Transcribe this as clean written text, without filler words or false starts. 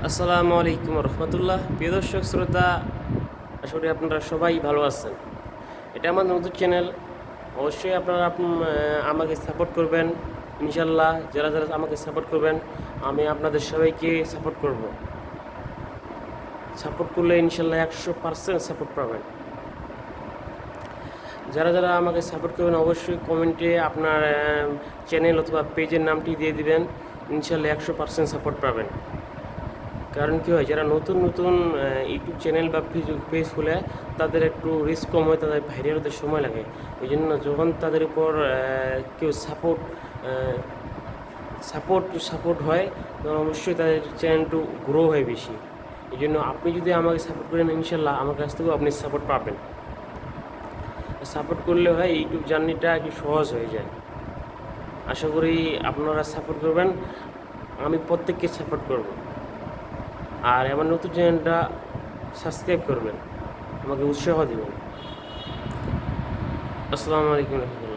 আসসালামু আলাইকুম রহমতুল্লাহ। প্রিয় দর্শক শ্রোতা, আশা করি আপনারা সবাই ভালো আছেন। এটা আমার নতুন চ্যানেল। অবশ্যই আপনারা আমাকে সাপোর্ট করবেন। ইনশাল্লাহ যারা যারা আমাকে সাপোর্ট করবেন, আমি আপনাদের সবাইকে সাপোর্ট করব। সাপোর্ট করলে ইনশাল্লাহ 100% সাপোর্ট পাবেন। যারা যারা আমাকে সাপোর্ট করবেন অবশ্যই কমেন্টে আপনার চ্যানেল অথবা পেজের নামটি দিয়ে দিবেন। ইনশাল্লাহ 100% সাপোর্ট পাবেন। কারণ কী হয়, যারা নতুন নতুন ইউটিউব চ্যানেল বা ফেসবুক পেজ খুলে তাদের একটু রিস্ক কম হয়, তাদের ভাইরাল হতে সময় লাগে। এই জন্য যখন তাদের উপর কেউ সাপোর্ট হয়, তখন অবশ্যই তাদের চ্যানেলটু গ্রো হয় বেশি। এই জন্য আপনি যদি আমাকে সাপোর্ট করেন, ইনশাল্লাহ আমার কাছ থেকেও আপনি সাপোর্ট পাবেন। সাপোর্ট করলে হয় ইউটিউব জার্নিটা একটু সহজ হয়ে যায়। আশা করি আপনারা সাপোর্ট করবেন, আমি প্রত্যেককে সাপোর্ট করব। আর আমার নতুন চ্যানেলটা সাবস্ক্রাইব করবেন, আমাকে উৎসাহ দেবেন। আসসালামু আলাইকুম রহমতুল্লাহ।